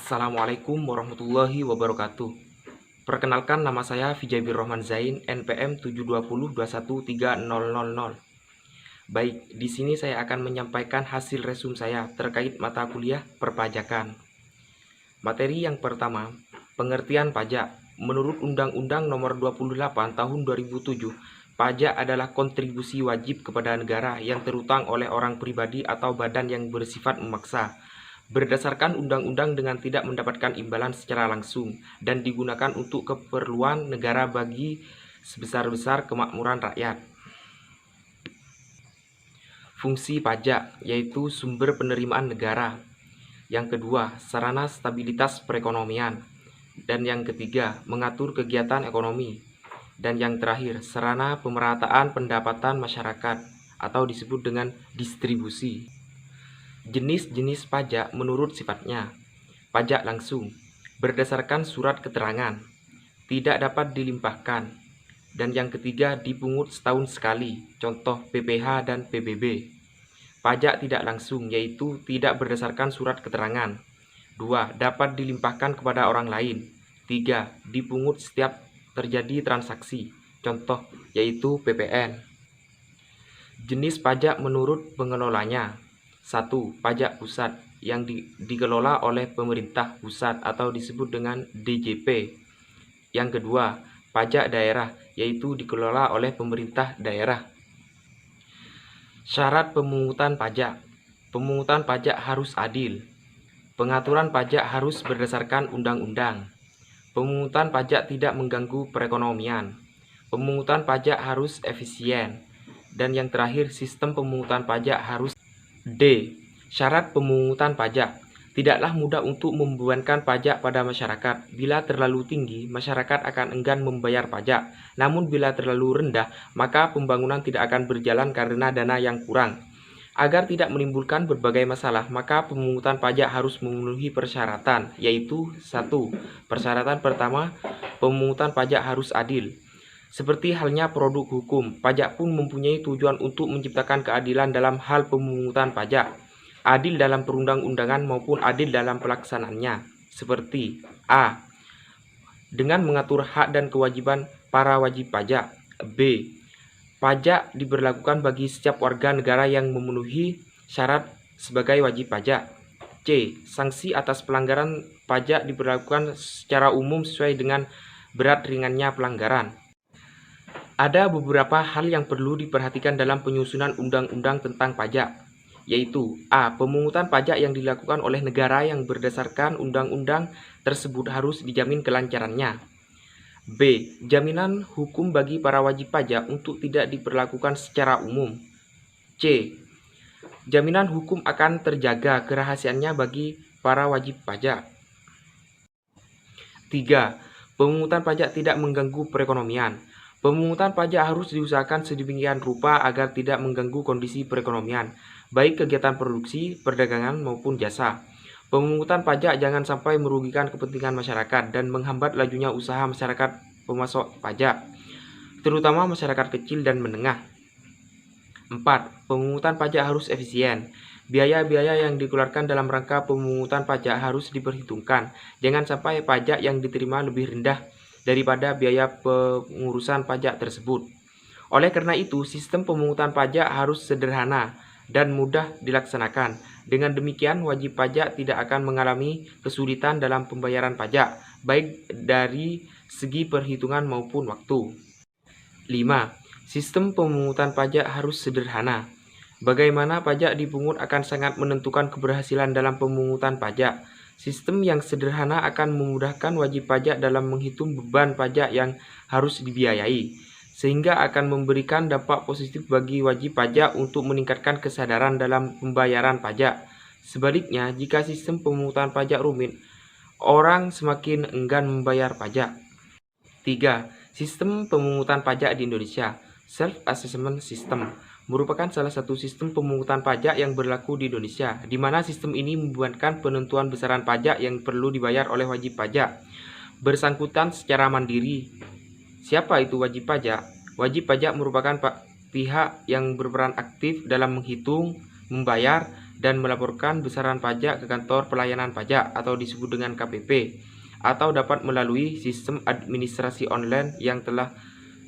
Assalamualaikum warahmatullahi wabarakatuh. Perkenalkan, nama saya Fijaibir Rahman Zain, NPM 720213000. Baik, di sini saya akan menyampaikan hasil resum saya terkait mata kuliah perpajakan. Materi yang pertama, pengertian pajak. Menurut Undang-Undang Nomor 28 Tahun 2007, pajak adalah kontribusi wajib kepada negara yang terutang oleh orang pribadi atau badan yang bersifat memaksa, berdasarkan undang-undang dengan tidak mendapatkan imbalan secara langsung dan digunakan untuk keperluan negara bagi sebesar-besar kemakmuran rakyat. Fungsi pajak yaitu sumber penerimaan negara. Yang kedua, sarana stabilitas perekonomian. Dan yang ketiga, mengatur kegiatan ekonomi. Dan yang terakhir, sarana pemerataan pendapatan masyarakat atau disebut dengan distribusi. Jenis-jenis pajak menurut sifatnya. Pajak langsung, berdasarkan surat keterangan, tidak dapat dilimpahkan. Dan yang ketiga, dipungut setahun sekali, contoh PPh dan PBB. Pajak tidak langsung, yaitu tidak berdasarkan surat keterangan. 2. Dapat dilimpahkan kepada orang lain. 3. Dipungut setiap terjadi transaksi, contoh yaitu PPN. Jenis pajak menurut pengelolanya. 1. Pajak pusat yang dikelola oleh pemerintah pusat atau disebut dengan DJP. Yang kedua, pajak daerah yaitu dikelola oleh pemerintah daerah. Syarat pemungutan pajak. Pemungutan pajak harus adil. Pengaturan pajak harus berdasarkan undang-undang. Pemungutan pajak tidak mengganggu perekonomian. Pemungutan pajak harus efisien. Dan yang terakhir, sistem pemungutan pajak harus D. Syarat pemungutan pajak. Tidaklah mudah untuk membebankan pajak pada masyarakat. Bila terlalu tinggi, masyarakat akan enggan membayar pajak. Namun bila terlalu rendah, maka pembangunan tidak akan berjalan karena dana yang kurang. Agar tidak menimbulkan berbagai masalah, maka pemungutan pajak harus memenuhi persyaratan, yaitu 1. Persyaratan pertama, pemungutan pajak harus adil. Seperti halnya produk hukum, pajak pun mempunyai tujuan untuk menciptakan keadilan dalam hal pemungutan pajak. Adil dalam perundang-undangan maupun adil dalam pelaksanaannya. Seperti A. Dengan mengatur hak dan kewajiban para wajib pajak. B. Pajak diberlakukan bagi setiap warga negara yang memenuhi syarat sebagai wajib pajak. C. Sanksi atas pelanggaran pajak diberlakukan secara umum sesuai dengan berat ringannya pelanggaran. Ada beberapa hal yang perlu diperhatikan dalam penyusunan undang-undang tentang pajak, yaitu A. Pemungutan pajak yang dilakukan oleh negara yang berdasarkan undang-undang tersebut harus dijamin kelancarannya. B. Jaminan hukum bagi para wajib pajak untuk tidak diperlakukan secara umum. C. Jaminan hukum akan terjaga kerahasiaannya bagi para wajib pajak. 3. Pemungutan pajak tidak mengganggu perekonomian. Pemungutan pajak harus diusahakan sedemikian rupa agar tidak mengganggu kondisi perekonomian, baik kegiatan produksi, perdagangan maupun jasa. Pemungutan pajak jangan sampai merugikan kepentingan masyarakat dan menghambat lajunya usaha masyarakat pemasok pajak, terutama masyarakat kecil dan menengah. 4. Pemungutan pajak harus efisien. Biaya-biaya yang dikeluarkan dalam rangka pemungutan pajak harus diperhitungkan. Jangan sampai pajak yang diterima lebih rendah daripada biaya pengurusan pajak tersebut. Oleh karena itu, sistem pemungutan pajak harus sederhana dan mudah dilaksanakan. Dengan demikian, wajib pajak tidak akan mengalami kesulitan dalam pembayaran pajak, baik dari segi perhitungan maupun waktu. 5. Sistem pemungutan pajak harus sederhana. Bagaimana pajak dipungut akan sangat menentukan keberhasilan dalam pemungutan pajak. Sistem yang sederhana akan memudahkan wajib pajak dalam menghitung beban pajak yang harus dibiayai, sehingga akan memberikan dampak positif bagi wajib pajak untuk meningkatkan kesadaran dalam pembayaran pajak. Sebaliknya, jika sistem pemungutan pajak rumit, orang semakin enggan membayar pajak. 3. Sistem pemungutan pajak di Indonesia. Self-assessment system merupakan salah satu sistem pemungutan pajak yang berlaku di Indonesia, di mana sistem ini membebankan penentuan besaran pajak yang perlu dibayar oleh wajib pajak bersangkutan secara mandiri. Siapa itu wajib pajak? Wajib pajak merupakan pihak yang berperan aktif dalam menghitung, membayar, dan melaporkan besaran pajak ke kantor pelayanan pajak atau disebut dengan KPP, atau dapat melalui sistem administrasi online yang telah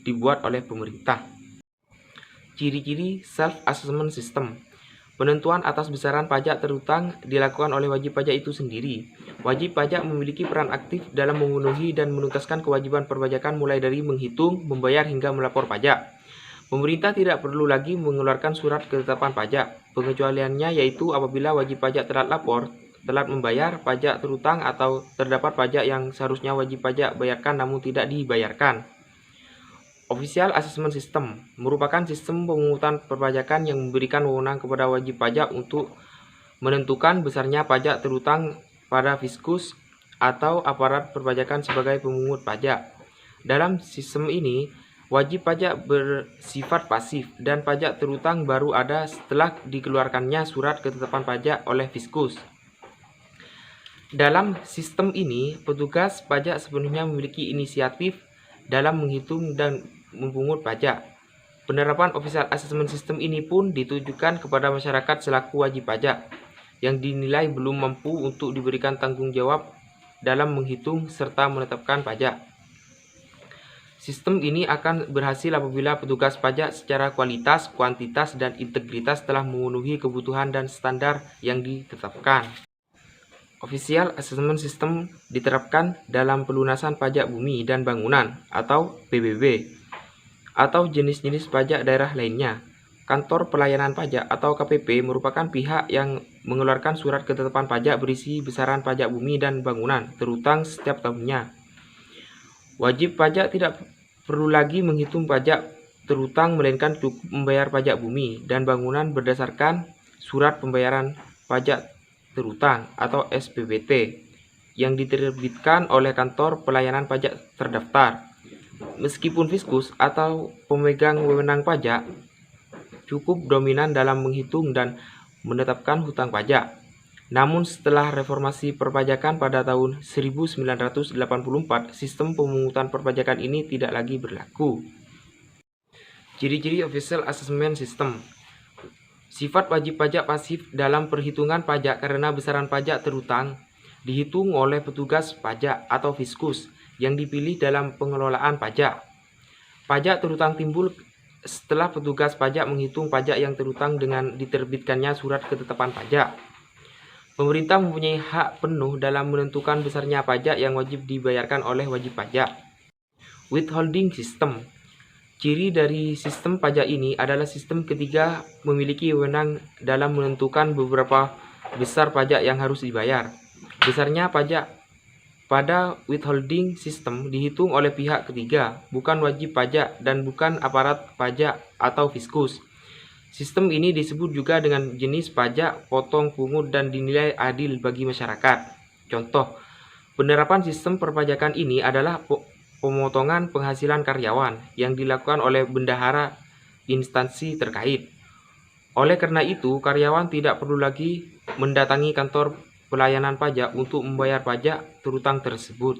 dibuat oleh pemerintah. Ciri-ciri self-assessment system. Penentuan atas besaran pajak terutang dilakukan oleh wajib pajak itu sendiri. Wajib pajak memiliki peran aktif dalam memenuhi dan menuntaskan kewajiban perpajakan mulai dari menghitung, membayar hingga melapor pajak. Pemerintah tidak perlu lagi mengeluarkan surat ketetapan pajak. Pengecualiannya yaitu apabila wajib pajak telat lapor, telat membayar pajak terutang atau terdapat pajak yang seharusnya wajib pajak bayarkan namun tidak dibayarkan. Official Assessment System merupakan sistem pemungutan perpajakan yang memberikan wewenang kepada wajib pajak untuk menentukan besarnya pajak terutang pada fiskus atau aparat perpajakan sebagai pemungut pajak. Dalam sistem ini, wajib pajak bersifat pasif dan pajak terutang baru ada setelah dikeluarkannya surat ketetapan pajak oleh fiskus. Dalam sistem ini, petugas pajak sepenuhnya memiliki inisiatif dalam menghitung dan memungut pajak. Penerapan Official Assessment System ini pun ditujukan kepada masyarakat selaku wajib pajak yang dinilai belum mampu untuk diberikan tanggung jawab dalam menghitung serta menetapkan pajak. Sistem ini akan berhasil apabila petugas pajak secara kualitas, kuantitas, dan integritas telah memenuhi kebutuhan dan standar yang ditetapkan. Official Assessment System diterapkan dalam pelunasan pajak bumi dan bangunan atau PBB atau jenis-jenis pajak daerah lainnya. Kantor Pelayanan Pajak atau KPP merupakan pihak yang mengeluarkan surat ketetapan pajak berisi besaran pajak bumi dan bangunan terutang setiap tahunnya. Wajib pajak tidak perlu lagi menghitung pajak terutang melainkan cukup membayar pajak bumi dan bangunan berdasarkan surat pembayaran pajak terutang atau SPBT yang diterbitkan oleh kantor pelayanan pajak terdaftar. Meskipun fiskus atau pemegang wewenang pajak cukup dominan dalam menghitung dan menetapkan hutang pajak. Namun setelah reformasi perpajakan pada tahun 1984, sistem pemungutan perpajakan ini tidak lagi berlaku. Ciri-ciri Official Assessment System. Sifat wajib pajak pasif dalam perhitungan pajak karena besaran pajak terutang dihitung oleh petugas pajak atau fiskus yang dipilih dalam pengelolaan pajak. Pajak terutang timbul setelah petugas pajak menghitung pajak yang terutang dengan diterbitkannya surat ketetapan pajak. Pemerintah mempunyai hak penuh dalam menentukan besarnya pajak yang wajib dibayarkan oleh wajib pajak. Withholding System. Ciri dari sistem pajak ini adalah sistem ketiga memiliki wewenang dalam menentukan beberapa besar pajak yang harus dibayar. Besarnya pajak pada withholding system dihitung oleh pihak ketiga, bukan wajib pajak dan bukan aparat pajak atau fiskus. Sistem ini disebut juga dengan jenis pajak potong pungut dan dinilai adil bagi masyarakat. Contoh, penerapan sistem perpajakan ini adalah pemotongan penghasilan karyawan yang dilakukan oleh bendahara instansi terkait. Oleh karena itu, karyawan tidak perlu lagi mendatangi kantor pelayanan pajak untuk membayar pajak terutang tersebut.